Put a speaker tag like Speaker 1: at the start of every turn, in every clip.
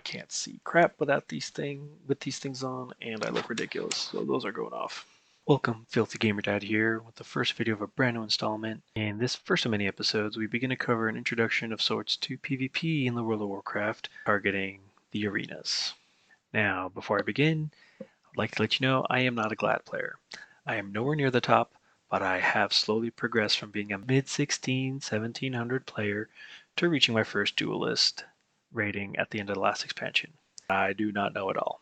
Speaker 1: can't see crap without these things on, and I look ridiculous, so those are going off. Welcome, Philthygamerdad here with the first video of a brand new installment. In this first of many episodes, we begin to cover an introduction of sorts to PvP in the World of Warcraft, targeting the arenas. Now, before I begin, I'd like to let you know I am not a Glad player. I am nowhere near the top, but I have slowly progressed from being a mid-16, 1700 player to reaching my first duelist rating at the end of the last expansion. I do not know it all.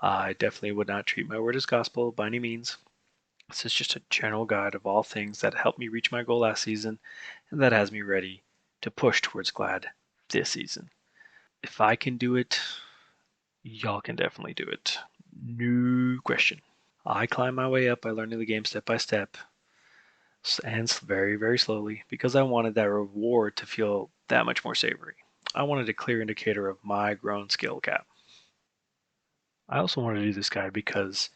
Speaker 1: I definitely would not treat my word as gospel by any means. This is just a general guide of all things that helped me reach my goal last season and that has me ready to push towards Glad this season. If I can do it, y'all can definitely do it. No question. I climbed my way up by learning the game step by step and very, very slowly because I wanted that reward to feel that much more savory. I wanted a clear indicator of my grown skill cap. I also wanted to do this guide because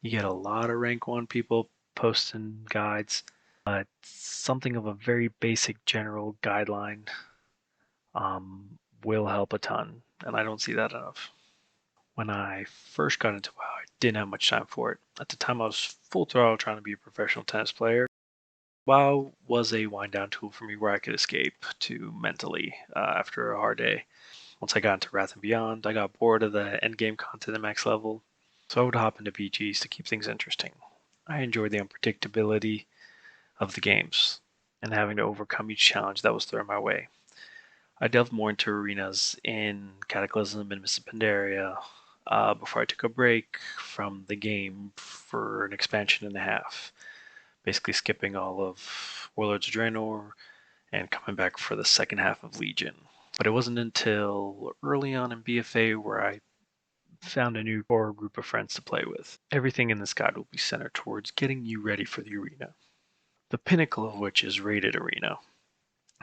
Speaker 1: you get a lot of rank 1 people posting guides, but something of a very basic general guideline will help a ton, and I don't see that enough. When I first got into WoW, I didn't have much time for it. At the time, I was full throttle trying to be a professional tennis player. WoW was a wind-down tool for me where I could escape to mentally after a hard day. Once I got into Wrath and Beyond, I got bored of the endgame content at max level, so I would hop into VGs to keep things interesting. I enjoyed the unpredictability of the games and having to overcome each challenge that was thrown my way. I delved more into arenas in Cataclysm and Mists of Pandaria before I took a break from the game for an expansion and a half, basically skipping all of Warlords of Draenor and coming back for the second half of Legion. But it wasn't until early on in BFA where I found a new core group of friends to play with. Everything in this guide will be centered towards getting you ready for the arena, the pinnacle of which is rated arena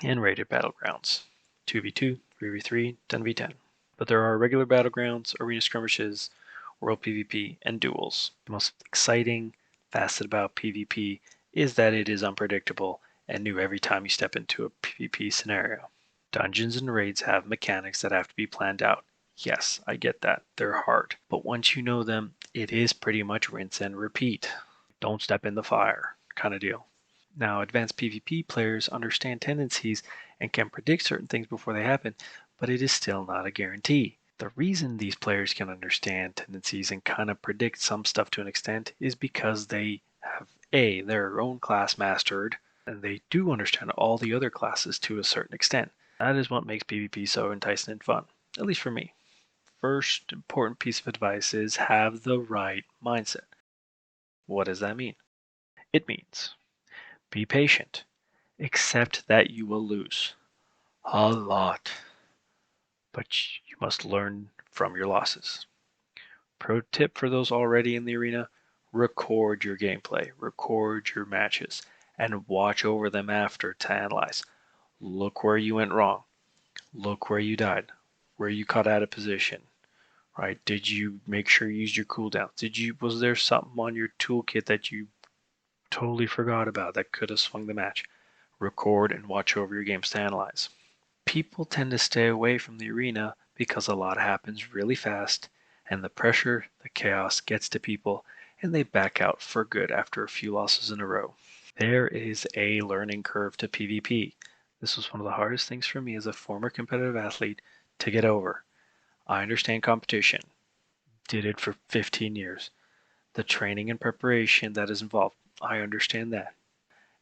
Speaker 1: and rated battlegrounds, 2v2, 3v3, 10v10. But there are regular battlegrounds, arena skirmishes, world PvP, and duels. The most exciting facet about PvP is that it is unpredictable and new every time you step into a PvP scenario. Dungeons and raids have mechanics that have to be planned out. Yes, I get that. They're hard. But once you know them, it is pretty much rinse and repeat. Don't step in the fire kind of deal. Now, advanced PvP players understand tendencies and can predict certain things before they happen, but it is still not a guarantee. The reason these players can understand tendencies and kind of predict some stuff to an extent is because they have their own class mastered, and they do understand all the other classes to a certain extent. That is what makes PvP so enticing and fun, at least for me. First important piece of advice is have the right mindset. What does that mean? It means be patient. Accept that you will lose a lot, but you must learn from your losses. Pro tip for those already in the arena, record your gameplay, record your matches, and watch over them after to analyze. Look where you went wrong. Look where you died, where you caught out of position, right? Did you make sure you used your cooldowns? Was there something on your toolkit that you totally forgot about that could have swung the match? Record and watch over your games to analyze. People tend to stay away from the arena because a lot happens really fast and the pressure, the chaos gets to people and they back out for good after a few losses in a row. There is a learning curve to PvP. This was one of the hardest things for me as a former competitive athlete to get over. I understand competition. Did it for 15 years. The training and preparation that is involved, I understand that.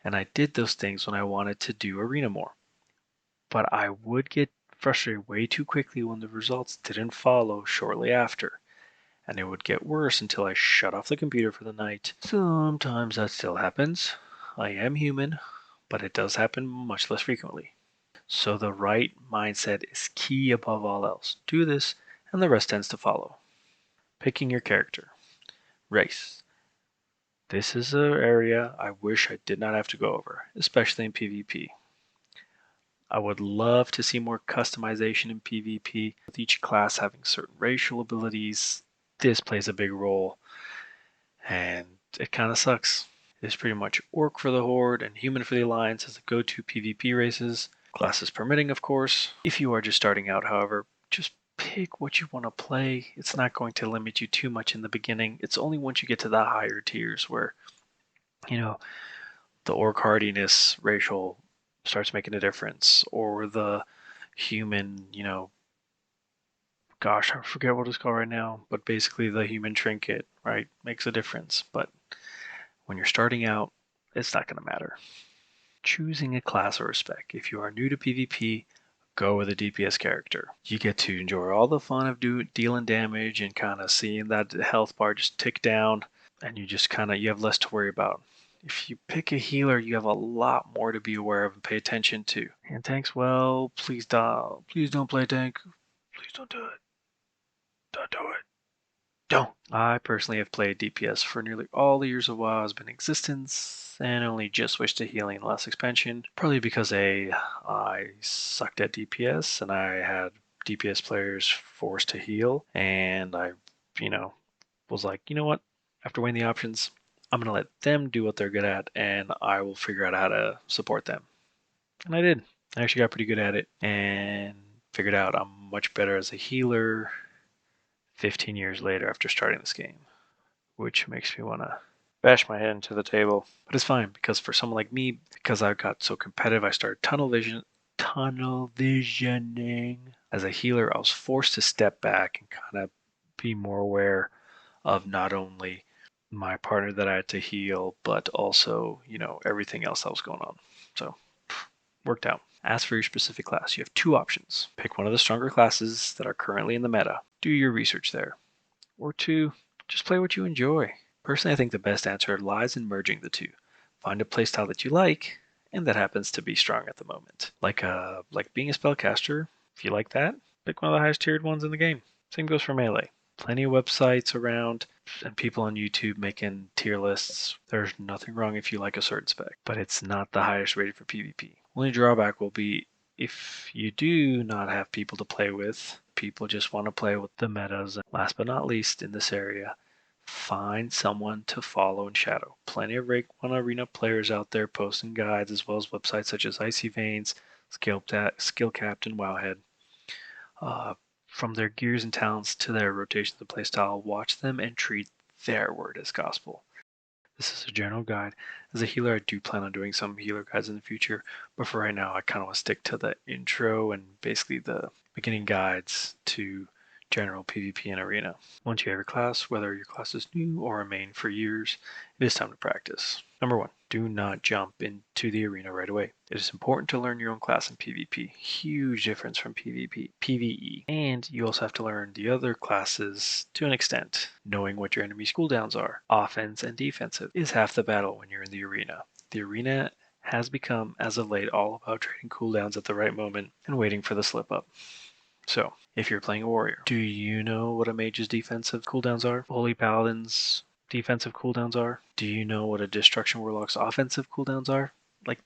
Speaker 1: And I did those things when I wanted to do arena more. But I would get frustrated way too quickly when the results didn't follow shortly after. And it would get worse until I shut off the computer for the night. Sometimes that still happens. I am human, but it does happen much less frequently. So the right mindset is key above all else. Do this, and the rest tends to follow. Picking your character. Race. This is an area I wish I did not have to go over, especially in PvP. I would love to see more customization in PvP, with each class having certain racial abilities. This plays a big role, and it kind of sucks. It is pretty much Orc for the Horde and Human for the Alliance as the go-to PvP races, classes permitting of course. If you are just starting out, however, just pick pick what you want to play. It's not going to limit you too much in the beginning. It's only once you get to the higher tiers where, the orc hardiness racial starts making a difference, or the human, gosh, I forget what it's called right now, but basically the human trinket, right, makes a difference. But when you're starting out, it's not going to matter. Choosing a class or a spec. If you are new to PvP, go with a DPS character. You get to enjoy all the fun of dealing damage and kind of seeing that health bar just tick down, and you have less to worry about. If you pick a healer, you have a lot more to be aware of and pay attention to. And tanks, well, please don't play tank. Please don't do it. Don't do it. Don't. I personally have played DPS for nearly all the years of WoW has been in existence, and only just switched to healing in the last expansion. Probably because I sucked at DPS and I had DPS players forced to heal, and I, was like, you know what? After weighing the options, I'm gonna let them do what they're good at, and I will figure out how to support them. And I did. I actually got pretty good at it, and figured out I'm much better as a healer 15 years later after starting this game, which makes me want to bash my head into the table. But it's fine, because for someone like me, because I got so competitive, I started tunnel visioning. As a healer, I was forced to step back and kind of be more aware of not only my partner that I had to heal, but also, everything else that was going on. So, worked out. As for your specific class, you have two options. Pick one of the stronger classes that are currently in the meta. Do your research there. Or two, just play what you enjoy. Personally, I think the best answer lies in merging the two. Find a playstyle that you like, and that happens to be strong at the moment. Like being a spellcaster, if you like that, pick one of the highest tiered ones in the game. Same goes for melee. Plenty of websites around and people on YouTube making tier lists. There's nothing wrong if you like a certain spec, but it's not the highest rated for PvP. Only drawback will be if you do not have people to play with, people just want to play with the metas. And last but not least in this area, find someone to follow and shadow. Plenty of Rake 1 Arena players out there posting guides, as well as websites such as Icy Veins, Skill Captain, Wowhead. From their gears and talents to their rotations of playstyle, watch them and treat their word as gospel. This is a general guide. As a healer, I do plan on doing some healer guides in the future, but for right now, I kind of want to stick to the intro and basically the beginning guides to general PvP and arena. Once you have your class, whether your class is new or a main for years, it is time to practice. Number one, do not jump into the arena right away. It is important to learn your own class in PvP. Huge difference from PvE. And you also have to learn the other classes to an extent. Knowing what your enemy's cooldowns are, offense and defensive, is half the battle when you're in the arena. The arena has become, as of late, all about trading cooldowns at the right moment and waiting for the slip up. So, if you're playing a warrior, do you know what a mage's defensive cooldowns are? Holy paladin's defensive cooldowns are? Do you know what a destruction warlock's offensive cooldowns are?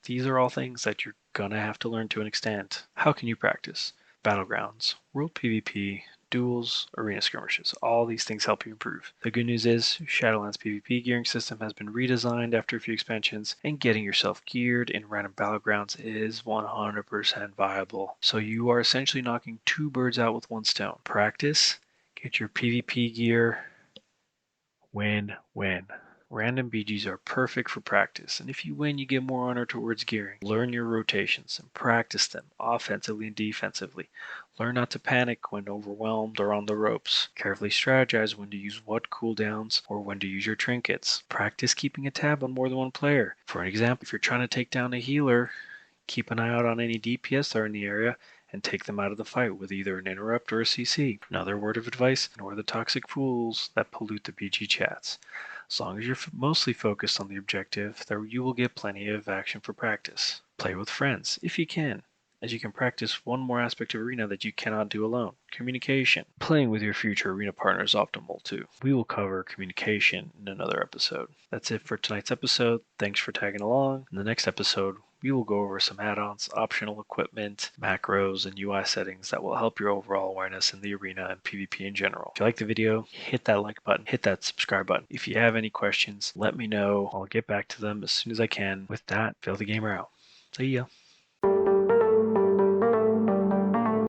Speaker 1: These are all things that you're gonna have to learn to an extent. How can you practice? Battlegrounds, world PvP, duels, arena skirmishes. All these things help you improve. The good news is Shadowlands PVP gearing system has been redesigned after a few expansions, and getting yourself geared in random battlegrounds is 100% viable. So you are essentially knocking two birds out with one stone. Practice, get your PvP gear, win. Random BGs are perfect for practice, and if you win, you get more honor towards gearing. Learn your rotations and practice them offensively and defensively. Learn not to panic when overwhelmed or on the ropes. Carefully strategize when to use what cooldowns or when to use your trinkets. Practice keeping a tab on more than one player. For an example, if you're trying to take down a healer, keep an eye out on any DPS that are in the area and take them out of the fight with either an interrupt or a CC. Another word of advice, ignore the toxic fools that pollute the BG chats. As long as you're mostly focused on the objective, there you will get plenty of action for practice. Play with friends, if you can, as you can practice one more aspect of arena that you cannot do alone: communication. Playing with your future arena partner is optimal too. We will cover communication in another episode. That's it for tonight's episode. Thanks for tagging along. In the next episode, we will go over some add-ons, optional equipment, macros, and UI settings that will help your overall awareness in the arena and PvP in general. If you like the video, hit that like button, hit that subscribe button. If you have any questions, let me know. I'll get back to them as soon as I can. With that, Philthygamer out. See ya.